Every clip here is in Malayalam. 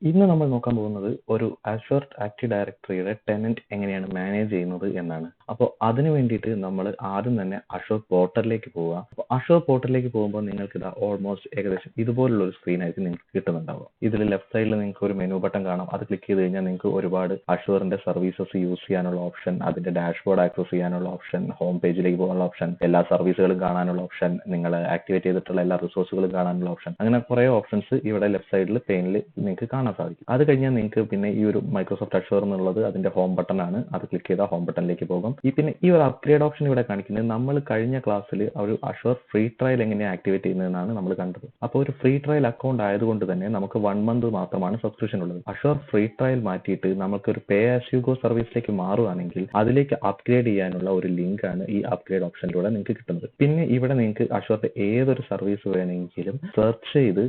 ഇന്ന് നമ്മൾ നോക്കാൻ പോകുന്നത് ഒരു Azure Active Directoryയുടെ ടെനന്റ് എങ്ങനെയാണ് മാനേജ് ചെയ്യുന്നത് എന്നാണ്. അപ്പോൾ അതിനു വേണ്ടിയിട്ട് നമ്മൾ ആദ്യം തന്നെ Azure പോർട്ടലിലേക്ക് പോവുക. അപ്പോൾ Azure പോർട്ടലിലേക്ക് പോകുമ്പോൾ നിങ്ങൾക്ക് ഇതാ ഓൾമോസ്റ്റ് ഏകദേശം ഇതുപോലുള്ള ഒരു സ്ക്രീൻ ആയിരിക്കും നിങ്ങൾക്ക് കിട്ടുന്നുണ്ടാവുക. ഇതിൽ ലെഫ്റ്റ് സൈഡിൽ നിങ്ങൾക്ക് ഒരു മെനു ബട്ടൺ കാണാം. അത് ക്ലിക്ക് ചെയ്ത് കഴിഞ്ഞാൽ നിങ്ങൾക്ക് ഒരുപാട് Azureന്റെ സർവീസസ് യൂസ് ചെയ്യാനുള്ള ഓപ്ഷൻ, അതിന്റെ ഡാഷ്ബോർഡ് ആക്സസ് ചെയ്യാനുള്ള ഓപ്ഷൻ, ഹോം പേജിലേക്ക് പോകാനുള്ള ഓപ്ഷൻ, എല്ലാ സർവീസുകളും കാണാനുള്ള ഓപ്ഷൻ, നിങ്ങൾ ആക്ടിവേറ്റ് ചെയ്തിട്ടുള്ള എല്ലാ റിസോഴ്സുകളും കാണാനുള്ള ഓപ്ഷൻ, അങ്ങനെ കുറേ ഓപ്ഷൻസ് ഇവിടെ ലെഫ്റ്റ് സൈഡിൽ പെയിനിൽ നിങ്ങൾക്ക് കാണാൻ സാധിക്കും. അത് കഴിഞ്ഞാൽ നിങ്ങൾക്ക് പിന്നെ ഈ ഒരു മൈക്രോസോഫ്റ്റ് അഷ്യൂർ എന്നുള്ളത് അതിന്റെ ഹോം ബട്ടൺ ആണ്. അത് ക്ലിക്ക് ചെയ്താൽ ഹോം ബട്ടണിലേക്ക് പോകും. ഈ ഒരു അപ്ഗ്രേഡ് ഓപ്ഷൻ ഇവിടെ കാണിക്കുന്നത് നമ്മൾ കഴിഞ്ഞ ക്ലാസ്സിൽ ഒരു അഷ്യൂർ ഫ്രീ ട്രയൽ എങ്ങനെയാണ് ആക്ടിവേറ്റ് ചെയ്യുന്നതെന്നാണ് നമ്മൾ കണ്ടത്. അപ്പോൾ ഒരു ഫ്രീ ട്രയൽ അക്കൗണ്ട് ആയതുകൊണ്ട് തന്നെ നമുക്ക് 1 month മാത്രമാണ് സബ്സ്ക്രിപ്ഷൻ ഉള്ളത്. അഷ്യൂർ ഫ്രീ ട്രയൽ മാറ്റിയിട്ട് നമുക്ക് ഒരു പേ ആസ് യു ഗോ സർവീസിലേക്ക് മാറുകയാണെങ്കിൽ അതിലേക്ക് അപ്ഗ്രേഡ് ചെയ്യാനുള്ള ഒരു ലിങ്ക് ആണ് ഈ അപ്ഗ്രേഡ് ഓപ്ഷനിലൂടെ നിങ്ങൾക്ക് കിട്ടുന്നത്. പിന്നെ ഇവിടെ നിങ്ങൾക്ക് അഷ്യൂറിന്റെ ഏതൊരു സർവീസ് വേണമെങ്കിലും സെർച്ച് ചെയ്ത്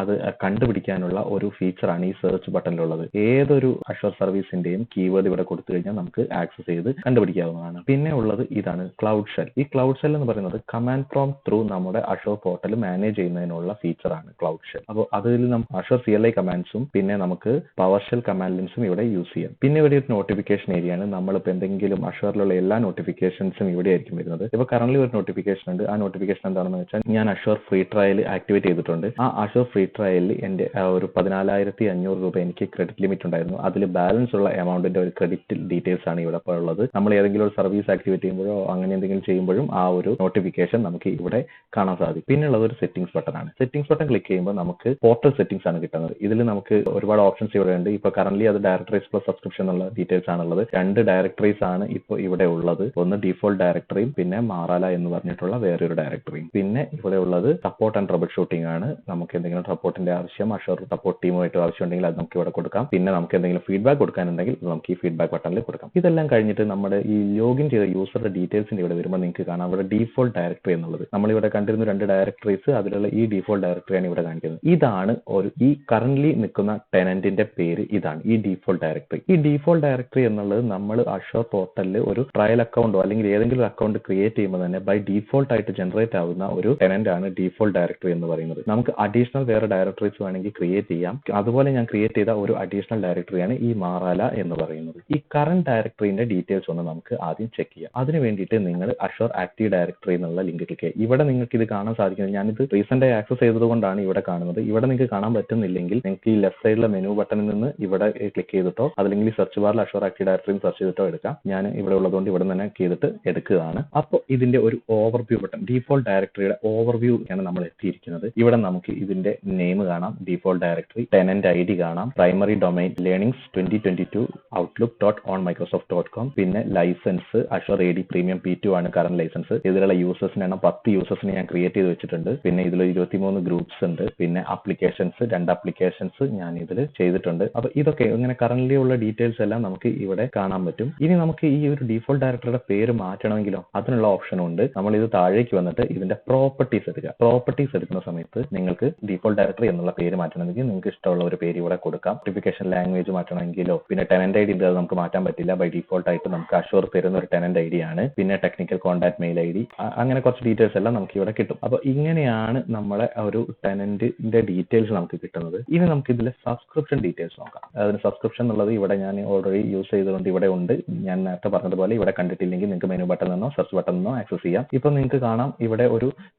അത് കണ്ടുപിടിക്കാനുള്ള ഒരു ഫീച്ചറാണ് ഈ സെർച്ച് ബട്ടണിലുള്ളത്. ഏതൊരു അഷ്യൂർ സർവീസിന്റെയും കീവേഡ് ഇവിടെ കൊടുത്തു കഴിഞ്ഞാൽ നമുക്ക് ആക്സസ് ചെയ്ത് കണ്ടുപിടിക്കാവുന്നതാണ്. പിന്നെ ഉള്ളത് ഇതാണ് ക്ലൗഡ് ഷെൽ. ഈ ക്ലൗഡ് ഷെൽ എന്ന് പറയുന്നത് കമാൻഡ് പ്രോംപ്റ്റ് ത്രൂ നമ്മുടെ അഷ്യൂർ പോർട്ടൽ മാനേജ് ചെയ്യുന്നതിനുള്ള ഫീച്ചറാണ് ക്ലൗഡ് ഷെൽ. അപ്പോൾ അതിൽ അഷ്യൂർ CLI കമാൻഡ്സും പിന്നെ നമുക്ക് പവർ ഷെൽ കമാൻഡ്സും ഇവിടെ യൂസ് ചെയ്യാം. പിന്നെ ഇവിടെ ഒരു നോട്ടിഫിക്കേഷൻ ഏരിയ ആണ്. നമ്മളിപ്പോൾ എന്തെങ്കിലും അഷ്യൂറിലുള്ള എല്ലാ നോട്ടിഫിക്കേഷൻസും ഇവിടെ ആയിരിക്കും വരുന്നത്. ഇപ്പോൾ കറന്റ് ഒരു നോട്ടിഫിക്കേഷൻ ഉണ്ട്. ആ നോട്ടിഫിക്കേഷൻ എന്താണെന്ന് വെച്ചാൽ ഞാൻ അഷ്യൂർ ഫ്രീ ട്രയൽ ആക്ടിവേറ്റ് ചെയ്തിട്ടുണ്ട്. ആ അഷ്യൂർ ഫ്രീ ട്രയലിൽ എൻ്റെ ഒരു 14,500 രൂപ എനിക്ക് ക്രെഡിറ്റ് ലിമിറ്റ് ഉണ്ടായിരുന്നു. അതിൽ ബാലൻസ് ഉള്ള എമൗണ്ടിന്റെ ഒരു ക്രെഡിറ്റ് ഡീറ്റെയിൽസ് ആണ് ഇവിടെ ഇപ്പോൾ ഉള്ളത്. നമ്മൾ ഏതെങ്കിലും ഒരു സർവീസ് ആക്ടിവേറ്റ് ചെയ്യുമ്പോഴോ അങ്ങനെ എന്തെങ്കിലും ചെയ്യുമ്പോഴും ആ ഒരു നോട്ടിഫിക്കേഷൻ നമുക്ക് ഇവിടെ കാണാൻ സാധിക്കും. പിന്നെ ഉള്ളത് ഒരു സെറ്റിംഗ്സ് ബട്ടൺ ആണ്. സെറ്റിംഗ്സ് ബട്ടൺ ക്ലിക്ക് ചെയ്യുമ്പോൾ നമുക്ക് പോർട്ടൽ സെറ്റിംഗ്സ് ആണ് കിട്ടുന്നത്. ഇതിൽ നമുക്ക് ഒരുപാട് ഓപ്ഷൻസ് ഇവിടെ ഉണ്ട്. ഇപ്പോൾ കറന്റ് അത് ഡയറക്ടറീസ് പ്ലസ് സബ്സ്ക്രിപ്ഷൻ എന്നുള്ള ഡീറ്റെയിൽസ് ആണുള്ളത്. 2 ഡയറക്ടറീസ് ആണ് ഇപ്പോൾ ഇവിടെ ഉള്ളത്. ഒന്ന് ഡീഫോൾട്ട് ഡയറക്ടറിയും പിന്നെ മാറാല എന്ന് പറഞ്ഞിട്ടുള്ള വേറൊരു ഡയറക്ടറിയും. പിന്നെ ഇവിടെ ഉള്ളത് സപ്പോർട്ട് ആൻഡ് ട്രബിൾ ഷൂട്ടിംഗ് ആണ്. നമുക്ക് എന്തെങ്കിലും സപ്പോർട്ടിന്റെ ആവശ്യം അഷ്യൂർ സപ്പോർട്ട് ടീമുമായിട്ട് ആവശ്യമുണ്ടെങ്കിൽ അത് നമുക്ക് ഇവിടെ കൊടുക്കാം. പിന്നെ നമുക്ക് എന്തെങ്കിലും ഫീഡ്ബാക്ക് കൊടുക്കാനുണ്ടെങ്കിൽ നമുക്ക് ഈ ഫീഡ്ബാക്ക് ബട്ടണിൽ കൊടുക്കാം. ഇതെല്ലാം കഴിഞ്ഞിട്ട് നമ്മുടെ ഈ ലോഗിൻ ചെയ്ത യൂസറുടെ ഡീറ്റെയിൽസിന്റെ ഇവിടെ വരുമ്പോൾ നിങ്ങൾക്ക് കാണാം ഇവിടെ ഡീഫോൾട്ട് ഡയറക്ടറി എന്നുള്ളത്. നമ്മളിവിടെ കണ്ടിരുന്ന 2 ഡയറക്ടറീസ്, അതിലുള്ള ഈ ഡീഫോൾട്ട് ഡയറക്ടറിയാണ് ഇവിടെ കാണിക്കുന്നത്. ഇതാണ് ഈ കറന്റ്ലി നിൽക്കുന്ന ടെനന്റിന്റെ പേര്. ഇതാണ് ഈ ഡീഫോൾട്ട് ഡയറക്ടറി. ഈ ഡീഫോൾട്ട് ഡയറക്ടറി എന്നുള്ളത് നമ്മൾ അഷ്യൂർ പോർട്ടലിൽ ഒരു ട്രയൽ അക്കൗണ്ടോ അല്ലെങ്കിൽ ഏതെങ്കിലും അക്കൗണ്ട് ക്രിയേറ്റ് ചെയ്യുമ്പോൾ തന്നെ ബൈ ഡീഫോൾട്ട് ആയിട്ട് ജനറേറ്റ് ആവുന്ന ഒരു ടെനന്റ് ആണ് ഡീഫോൾട്ട് ഡയറക്ടറി എന്ന് പറയുന്നത്. നമുക്ക് അഡീഷണൽ വേറെ ഡയറക്ടറീസ് വേണമെങ്കിൽ ക്രിയേറ്റ് ചെയ്യാം. അതുപോലെ ഞാൻ ക്രിയേറ്റ് ചെയ്ത ഒരു അഡീഷണൽ ഡയറക്ടറിയാണ് ഈ മാറാല എന്ന് പറയുന്നത്. ഈ കറന്റ് ഡയറക്ടറിന്റെ ഡീറ്റെയിൽസ് ഒന്ന് നമുക്ക് ആദ്യം ചെക്ക് ചെയ്യാം. അതിന് വേണ്ടിയിട്ട് നിങ്ങൾ അഷ്യൂർ ആക്റ്റീവ് ഡയറക്ടറി എന്നുള്ള ലിങ്ക് ക്ലിക്ക് ചെയ്യുക. ഇവിടെ നിങ്ങൾക്ക് ഇത് കാണാൻ സാധിക്കുന്നത് ഞാനിത് റീസെന്റ് ആയി ആക്സസ് ചെയ്തതുകൊണ്ടാണ് ഇവിടെ കാണുന്നത്. ഇവിടെ നിങ്ങൾക്ക് കാണാൻ പറ്റുന്നില്ലെങ്കിൽ നിങ്ങൾക്ക് ഈ ലെഫ്റ്റ് സൈഡിലെ മെനു ബട്ടണിൽ നിന്ന് ഇവിടെ ക്ലിക്ക് ചെയ്തിട്ടോ അല്ലെങ്കിൽ സെർച്ച് ബാറിൽ അഷ്യൂർ ആക്റ്റീവ് ഡയറക്ടറി സെർച്ച് ചെയ്തിട്ടോ എടുക്കാം. ഞാൻ ഇവിടെ ഉള്ളതുകൊണ്ട് ഇവിടെ തന്നെ ചെയ്തിട്ട് എടുക്കുകയാണ്. അപ്പോൾ ഇതിന്റെ ഒരു ഓവർവ്യൂ ബട്ടൺ, ഡീഫോൾട്ട് ഡയറക്ടറിയുടെ ഓവർവ്യൂ ആണ് നമ്മൾ എത്തിയിരിക്കുന്നത്. ഇവിടെ നമുക്ക് ഇതിന്റെ നെയിം കാണാം, ഡീഫോൾട്ട് ഡയറക്ടറി, ടെനന്റ് ID കാണാം, പ്രൈമറി ഡൊമൈൻ ലേണിംഗ്സ് 2022 outlook.onmicrosoft.com, പിന്നെ licence assure AD premium P2 ആണ് കറന്റ് ലൈസൻസ്. ഇതിലുള്ള യൂസേഴ്സിന് എണ്ണം 10 യൂസേഴ്സിന് ഞാൻ ക്രിയേറ്റ് ചെയ്ത് വെച്ചിട്ടുണ്ട്. പിന്നെ ഇതിൽ 23 ഗ്രൂപ്പ്സ് ഉണ്ട്. പിന്നെ ആപ്ലിക്കേഷൻസ് 2 ആപ്ലിക്കേഷൻസ് ഞാൻ ഇതിൽ ചെയ്തിട്ടുണ്ട്. അപ്പൊ ഇതൊക്കെ ഇങ്ങനെ കറന്റ്ലി ഉള്ള ഡീറ്റെയിൽസ് എല്ലാം നമുക്ക് ഇവിടെ കാണാൻ പറ്റും. ഇനി നമുക്ക് ഈ ഒരു ഡീഫോൾട്ട് ഡയറക്ടറിയുടെ പേര് മാറ്റണമെങ്കിലോ അതിനുള്ള ഓപ്ഷൻ ഉണ്ട്. നമ്മൾ ഇത് താഴേക്ക് വന്നിട്ട് ഇതിന്റെ പ്രോപ്പർട്ടീസ് എടുക്കുക. പ്രോപ്പർട്ടീസ് എടുക്കുന്ന സമയത്ത് നിങ്ങൾക്ക് ഡീഫോൾട്ട് ഡയറക്ടറി എന്നുള്ള പേര് മാറ്റണമെങ്കിൽ നിങ്ങൾക്ക് ഇഷ്ടമുള്ള ഒരു പേര് ഇവിടെ കൊടുക്കാം. നോട്ടിഫിക്കേഷൻ ലാംഗ്വേജ് മാറ്റണമെങ്കിലോ പിന്നെ ടെനന്റ് ID ഉണ്ട്, അത് നമുക്ക് മാറ്റാൻ പറ്റില്ല. ബൈ ഡീഫോൾട്ട് ആയിട്ട് നമുക്ക് അഷ്യൂർ തരുന്ന ഒരു ടെനന്റ് ID ആണ്. പിന്നെ ടെക്നിക്കൽ കോൺടാക്ട് മെയിൽ ID, അങ്ങനെ കുറച്ച് ഡീറ്റെയിൽസ് എല്ലാം നമുക്ക് ഇവിടെ കിട്ടും. അപ്പൊ ഇങ്ങനെയാണ് നമ്മളെ ഒരു ടെനന്റിന്റെ ഡീറ്റെയിൽസ് നമുക്ക് കിട്ടുന്നത്. ഇനി നമുക്ക് ഇതിലെ സബ്സ്ക്രിപ്ഷൻ ഡീറ്റെയിൽസ് നോക്കാം. അതിന് സബ്സ്ക്രിപ്ഷൻ എന്നുള്ളത് ഇവിടെ ഞാൻ ഓൾറെഡി യൂസ് ചെയ്തുകൊണ്ട് ഇവിടെ ഉണ്ട്. ഞാൻ നേരത്തെ പറഞ്ഞതുപോലെ ഇവിടെ കണ്ടിട്ടില്ലെങ്കിൽ നിങ്ങൾക്ക് മെനു ബട്ടണിൽ നിന്നോ സെർച്ച് ബട്ടണിൽ നിന്നോ ആക്സസ് ചെയ്യാം. ഇപ്പൊ നിങ്ങൾക്ക് കാണാം ഇവിടെ ഒരു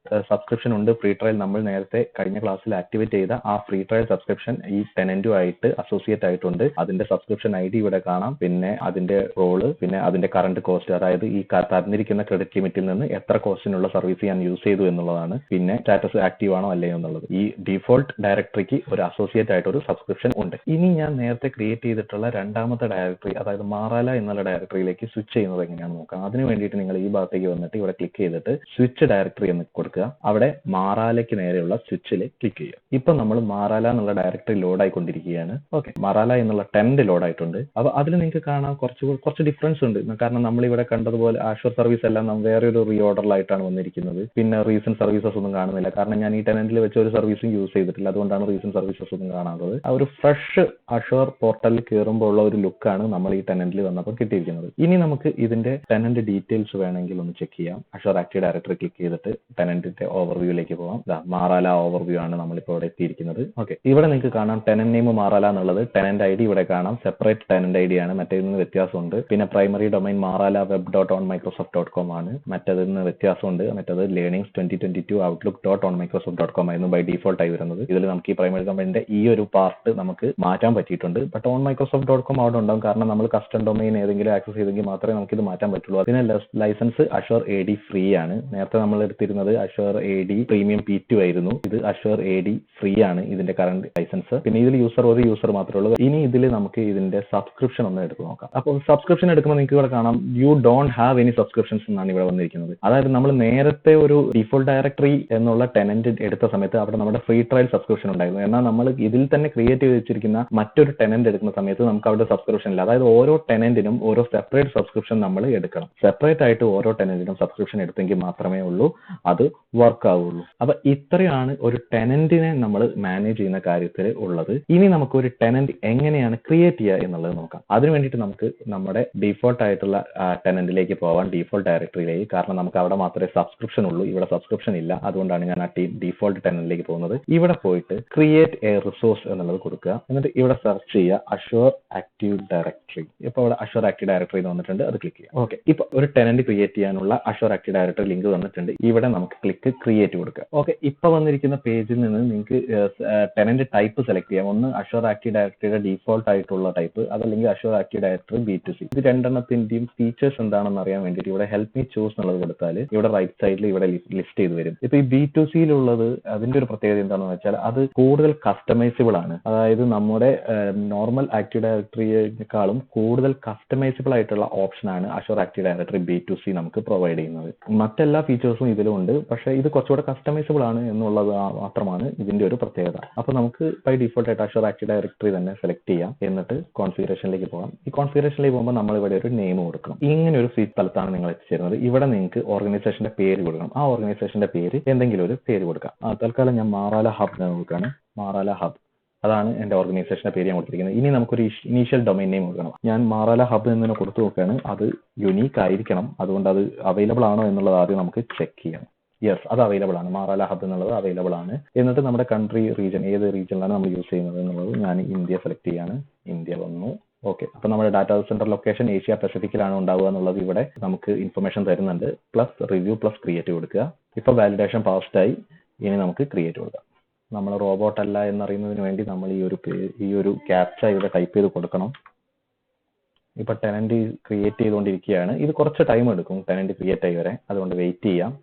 സബ്സ്ക്രിപ്ഷൻ ഉണ്ട്, ഫ്രീ ട്രയൽ. നമ്മൾ നേരത്തെ കഴിഞ്ഞ ക്ലാസ്സിൽ ആക്ടിവേറ്റ് ചെയ്ത ആ ഫ്രീ ട്രയൽ സബ്സ്ക്രിപ്ഷൻ ഈ ടെനന്റുമായിട്ട് അസോസിയേറ്റ് ആയിട്ടുണ്ട്. അതിന്റെ സബ്സ്ക്രിപ്ഷൻ ID ഇവിടെ കാണാം, പിന്നെ അതിന്റെ റോള്, പിന്നെ അതിന്റെ കറന്റ് കോസ്റ്റ്, അതായത് ഈ തന്നിരിക്കുന്ന ക്രെഡിറ്റ് ലിമിറ്റിൽ നിന്ന് എത്ര കോസ്റ്റിനുള്ള സർവീസ് ഞാൻ യൂസ് ചെയ്തു എന്നുള്ളതാണ്. പിന്നെ സ്റ്റാറ്റസ് ആക്റ്റീവ് ആണോ അല്ലയോ എന്നുള്ളത്. ഈ ഡീഫോൾട്ട് ഡയറക്ടറിക്ക് ഒരു അസോസിയേറ്റ് ആയിട്ട് ഒരു സബ്സ്ക്രിപ്ഷൻ ഉണ്ട്. ഇനി ഞാൻ നേരത്തെ ക്രിയേറ്റ് ചെയ്തിട്ടുള്ള രണ്ടാമത്തെ ഡയറക്ടറി, അതായത് മാറാല എന്നുള്ള ഡയറക്ടറിയിലേക്ക് സ്വിച്ച് ചെയ്യുന്നത് എങ്ങനെയാണെന്ന് നോക്കാം. അതിന് വേണ്ടിയിട്ട് നിങ്ങൾ ഈ ഭാഗത്തേക്ക് വന്നിട്ട് ഇവിടെ ക്ലിക്ക് ചെയ്തിട്ട് സ്വിച്ച് ഡയറക്ടറി എന്ന് കൊടുക്കുക. അവിടെ മാറാലയ്ക്ക് നേരെയുള്ള സ്വിച്ചിൽ ക്ലിക്ക് ചെയ്യുക. ഇപ്പൊ നമ്മൾ മാറാല എന്നുള്ള ഡയറക്ടറി ലോഡ് ആയിക്കൊണ്ടിരിക്കുകയാണ്. ഓക്കെ, മാറാല എന്നുള്ള ടെനന്റ് ലോഡ് ആയിട്ടുണ്ട്. അപ്പൊ അതിൽ നിങ്ങൾക്ക് കാണാം കുറച്ച് ഡിഫറൻസ് ഉണ്ട്. കാരണം കാരണം നമ്മൾ ഇവിടെ കണ്ടതുപോലെ ആഷ്വർ സർവീസ് എല്ലാം വേറെ ഒരു റീഓർഡറിലായിട്ടാണ് വന്നിരിക്കുന്നത്. പിന്നെ റീസെന്റ് സർവീസസ് ഒന്നും കാണുന്നില്ല. കാരണം ഞാൻ ഈ ടെനന്റിൽ വെച്ച ഒരു സർവീസും യൂസ് ചെയ്തിട്ടില്ല. അതുകൊണ്ടാണ് റീസെന്റ് സർവീസസ് ഒന്നും കാണാത്തത്. ആ ഒരു ഫ്രഷ് അഷ്വർ പോർട്ടലിൽ കയറുമ്പോൾ ഉള്ള ഒരു ലുക്കാണ് നമ്മൾ ഈ ടെനന്റിൽ വന്നപ്പോൾ കിട്ടിയിരിക്കുന്നത്. ഇനി നമുക്ക് ഇതിന്റെ ടെനന്റ് ഡീറ്റെയിൽസ് വേണമെങ്കിൽ ഒന്ന് ചെക്ക് ചെയ്യാം. അഷ്വർ ആക്റ്റീവ് ഡയറക്ടറി ക്ലിക്ക് ചെയ്തിട്ട് ടെനന്റിന്റെ ഓവർവ്യൂയിലേക്ക് പോകാം. മാറാല ഓവർവ്യൂ ആണ് നമ്മളിപ്പോൾ ഇവിടെ എത്തിയിരിക്കുന്നത്. ഓക്കെ, ഇവിടെ നിങ്ങൾക്ക് കാണാം ടെനന്റ് നെയിം മാറാല എന്നുള്ളത്. ടെനന്റ് ഐ ഡി ഇവിടെ കാണാം. സെപ്പറേറ്റ് ടെനന്റ് ഐ ഡി ആണ്. മറ്റേതിൽ നിന്ന് വ്യത്യാസമുണ്ട്. പിന്നെ പ്രൈമറി ഡൊമൈൻ മാറാല web.onmicrosoft.com ആണ്. മറ്റേതിൽ നിന്ന് വ്യത്യാസമുണ്ട്. മറ്റേത് ലേണിംഗ്സ് 2022 outlook.onmicrosoft.com ആയിരുന്നു ബൈ ഡീഫോൾട്ട് ആയി വരുന്നത്. ഇതിൽ നമുക്ക് ഈ പ്രൈമറി ഡൊമൈനിന്റെ ഈ ഒരു പാർട്ട് നമുക്ക് മാറ്റാൻ പറ്റിയിട്ടുണ്ട്. ബട്ട് onmicrosoft.com അവിടെ ഉണ്ടാവും. കാരണം നമ്മൾ കസ്റ്റം ഡൊമൈൻ ഏതെങ്കിലും ആക്സസ് ചെയ്തെങ്കിൽ മാത്രമേ നമുക്ക് ഇത് മാറ്റാൻ പറ്റുള്ളൂ. അതിന് ലൈസൻസ് Azure AD ഫ്രീ ആണ്. നേരത്തെ നമ്മൾ എടുത്തിരുന്നത് Azure AD പ്രീമിയം P2 ആയിരുന്നു. ഇത് Azure AD ഫ്രീ ആണ് ഇതിന്റെ കറന്റ് ലൈസൻസ്. പിന്നെ ഇതിൽ ഒരു യൂസർ മാത്രമേ ഉള്ളൂ. ഇനി ഇതിൽ നമുക്ക് ഇതിന്റെ സബ്സ്ക്രിപ്ഷൻ ഒന്ന് എടുത്ത് നോക്കാം. അപ്പോൾ സബ്സ്ക്രിപ്ഷൻ എടുക്കുമ്പോൾ നിങ്ങൾക്ക് ഇവിടെ കാണാം you don't have any subscriptions എന്നാണ് ഇവിടെ വന്നിരിക്കുന്നത്. അതായത് നമ്മൾ നേരത്തെ ഒരു ഡിഫോൾട്ട് ഡയറക്ടറി എന്നുള്ള ടെനന്റ് എടുത്ത സമയത്ത് അവിടെ നമ്മുടെ ഫ്രീ ട്രയൽ സബ്സ്ക്രിപ്ഷൻ ഉണ്ടായിരുന്നു. എന്നാൽ നമ്മൾ ഇതിൽ തന്നെ ക്രിയേറ്റ് ചെയ്ത് വെച്ചിരിക്കുന്ന മറ്റൊരു ടെനന്റ് എടുക്കുന്ന സമയത്ത് നമുക്ക് അവിടെ സബ്സ്ക്രിപ്ഷൻ ഇല്ല. അതായത് ഓരോ ടെനന്റിനും ഓരോ സെപ്പറേറ്റ് സബ്സ്ക്രിപ്ഷൻ നമ്മൾ എടുക്കണം. സെപ്പറേറ്റ് ആയിട്ട് ഓരോ ടെനന്റിനും സബ്സ്ക്രിപ്ഷൻ എടുത്തെങ്കിൽ മാത്രമേ ഉള്ളൂ അത് വർക്ക് ആവുള്ളൂ. അപ്പൊ ഇത്രയാണ് ഒരു ടെനന്റിനെ നമ്മൾ മാനേജ് ചെയ്യുന്ന കാര്യത്തിൽ ഉള്ളത്. ഇനി നമുക്ക് ഒരു ടെനന്റ് എങ്ങനെയാണ് ക്രിയേറ്റ് ചെയ്യുക എന്നുള്ളത് നോക്കാം. അതിനു വേണ്ടിയിട്ട് നമുക്ക് നമ്മുടെ ഡിഫോൾട്ട് ആയിട്ടുള്ള ടെനന്റിലേക്ക് പോവാം, ഡിഫോൾട്ട് ഡയറക്ടറിയിലേക്ക്. കാരണം നമുക്ക് അവിടെ മാത്രമേ സബ്സ്ക്രിപ്ഷൻ ഉള്ളൂ, ഇവിടെ സബ്സ്ക്രിപ്ഷൻ ഇല്ല. അതുകൊണ്ടാണ് ഞാൻ ആ ഡിഫോൾട്ട് ടെനന്റിലേക്ക് പോകുന്നത്. ഇവിടെ പോയിട്ട് ക്രിയേറ്റ് എ റിസോഴ്സ് എന്നുള്ളത് കൊടുക്കുക. എന്നിട്ട് ഇവിടെ സെർച്ച് ചെയ്യുക Azure Active Directory. ഇപ്പോൾ ഇവിടെ Azure Active Directory എന്ന് വന്നിട്ടുണ്ട്, അത് ക്ലിക്ക് ചെയ്യാം. ഓക്കെ, ഇപ്പൊ ഒരു ടെനന്റ് ക്രിയേറ്റ് ചെയ്യാനുള്ള Azure Active Directory ലിങ്ക് വന്നിട്ടുണ്ട്. ഇവിടെ നമുക്ക് ക്ലിക്ക് ക്രിയേറ്റ് കൊടുക്കുക. ഓക്കെ, ഇപ്പൊ വന്നിരിക്കുന്ന പേജിൽ നിന്ന് നിങ്ങൾക്ക് ടെനന്റ് ടൈപ്പ് സെലക്ട് ചെയ്യാം. ഒന്ന് Azure Active Directoryയുടെ ഡിഫോൾട്ട് ആയിട്ടുള്ള ടൈപ്പ്, അതല്ലെങ്കിൽ Azure Active Directory B2C. ഇത് രണ്ടെണ്ണത്തിന്റെയും ഫീച്ചേഴ്സ് എന്താണെന്ന് അറിയാൻ വേണ്ടിയിട്ട് ഇവിടെ ഹെൽപ്പ് മീ ചൂസ് എന്നുള്ളത് കൊടുത്താൽ ഇവിടെ റൈറ്റ് സൈഡിൽ ഇവിടെ ലിസ്റ്റ് ചെയ്ത് വരും. ഇപ്പൊ ഈ B2Cയിലുള്ളത് അതിന്റെ ഒരു പ്രത്യേകത എന്താണെന്ന് വെച്ചാൽ അത് കൂടുതൽ കസ്റ്റമൈസിബിൾ ആണ്. അതായത് നമ്മുടെ നോർമൽ ആക്റ്റീവ് ഡയറക്ടറിയേക്കാളും കൂടുതൽ കസ്റ്റമൈസിബിൾ ആയിട്ടുള്ള ഓപ്ഷനാണ് Azure Active Directory B2C നമുക്ക് പ്രൊവൈഡ് ചെയ്യുന്നത്. മറ്റെല്ലാ ഫീച്ചേഴ്സും ഇതിലുണ്ട്, പക്ഷേ ഇത് കുറച്ചുകൂടെ കസ്റ്റമൈസിബിൾ ആണ് എന്നുള്ളത് മാത്രമാണ് ഇതിന്റെ ഒരു പ്രത്യേകത. അപ്പൊ നമുക്ക് ബൈ ഡിഫോൾട്ട് ആയിട്ട് Azure Active Directory തന്നെ സെലക്ട് ചെയ്യാം. എന്നിട്ട് കോൺഫിഗറേഷനിലേക്ക് പോകാം. ഈ കോൺഫിഗറേഷനിലേക്ക് പോകുമ്പോൾ നമ്മൾ ഇവിടെ ഒരു നെയിം കൊടുക്കണം. ഇങ്ങനെ ഒരു സ്ഥലത്താണ് നിങ്ങൾ എത്തിച്ചേരുന്നത്. ഇവിടെ നിങ്ങൾക്ക് ഓർഗനൈസേഷന്റെ പേര് കൊടുക്കണം. ആ ഓർഗനൈസേഷന്റെ പേര് എന്തെങ്കിലും ഒരു പേര് കൊടുക്കാം. തൽക്കാലം ഞാൻ മാറാല ഹബ് നോക്കുകയാണ്. മാറാല ഹബ്, അതാണ് എന്റെ ഓർഗനൈസേഷന്റെ പേര് ഞാൻ കൊടുത്തിരിക്കുന്നത്. ഇനി നമുക്കൊരു ഇനീഷ്യൽ ഡൊമൈൻ നെയിം കൊടുക്കണം. ഞാൻ മാറാല ഹബ് എന്നതിനെ കൊടുത്തു നോക്കുകയാണ്. അത് യുണീക്ക് ആയിരിക്കണം. അതുകൊണ്ട് അത് അവൈലബിൾ ആണോ എന്നുള്ളത് ആദ്യം നമുക്ക് ചെക്ക് ചെയ്യാം. യെസ്, അത് അവൈലബിൾ ആണ്. മാറാല ഹബ് എന്നുള്ളത് അവൈലബിൾ ആണ്. എന്നിട്ട് നമ്മുടെ കൺട്രി റീജിയൻ ഏത് റീജിയനിലാണ് നമ്മൾ യൂസ് ചെയ്യുന്നത് എന്നുള്ളത് ഞാൻ ഇന്ത്യ സെലക്ട് ചെയ്യാണ്. ഇന്ത്യ വന്നു. ഓക്കെ, അപ്പൊ നമ്മുടെ ഡാറ്റാ സെന്റർ ലൊക്കേഷൻ ഏഷ്യ പസഫിക്കിലാണ് ഉണ്ടാവുക എന്നുള്ളത് ഇവിടെ നമുക്ക് ഇൻഫർമേഷൻ തരുന്നുണ്ട്. പ്ലസ് റിവ്യൂ പ്ലസ് ക്രിയേറ്റ് കൊടുക്കുക. ഇപ്പൊ വാലിഡേഷൻ പാസ്ഡ് ആയി. ഇനി നമുക്ക് ക്രിയേറ്റ് കൊടുക്കാം. നമ്മൾ റോബോട്ട് അല്ല എന്നറിയുന്നതിന് വേണ്ടി നമ്മൾ ഈ ഒരു ക്യാപ്ച ഇവിടെ ടൈപ്പ് ചെയ്ത് കൊടുക്കണം. ഇപ്പൊ ടെനന്റ് ക്രിയേറ്റ് ചെയ്തുകൊണ്ടിരിക്കുകയാണ്. ഇത് കുറച്ച് ടൈം എടുക്കും ടെനന്റ് ക്രിയേറ്റ് ആയി വരെ, അതുകൊണ്ട് വെയിറ്റ് ചെയ്യാം.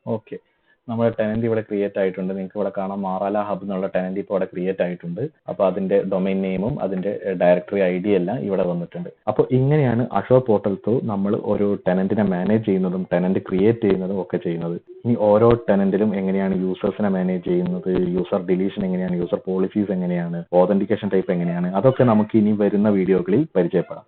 ഓക്കെ, നമ്മുടെ ടെനന്റ് ഇവിടെ ക്രിയേറ്റ് ആയിട്ടുണ്ട്. നിങ്ങൾക്ക് ഇവിടെ കാണാം മാറാല ഹബ് എന്നുള്ള ടെനന്റ് ഇപ്പോൾ ഇവിടെ ക്രിയേറ്റ് ആയിട്ടുണ്ട്. അപ്പൊ അതിന്റെ ഡൊമൈൻ നെയിമും അതിന്റെ ഡയറക്ടറി ID എല്ലാം ഇവിടെ വന്നിട്ടുണ്ട്. അപ്പോൾ ഇങ്ങനെയാണ് Azure പോർട്ടൽ ത്രൂ നമ്മൾ ഒരു ടെനന്റിനെ മാനേജ് ചെയ്യുന്നതും ടെനന്റ് ക്രിയേറ്റ് ചെയ്യുന്നതും ഒക്കെ ചെയ്യുന്നത്. ഇനി ഓരോ ടെനന്റിലും എങ്ങനെയാണ് യൂസേഴ്സിനെ മാനേജ് ചെയ്യുന്നത്, യൂസർ ഡിലീഷൻ എങ്ങനെയാണ്, യൂസർ പോളിസീസ് എങ്ങനെയാണ്, ഓതന്റിക്കേഷൻ ടൈപ്പ് എങ്ങനെയാണ്, അതൊക്കെ നമുക്ക് ഇനി വരുന്ന വീഡിയോകളിൽ പരിചയപ്പെടാം.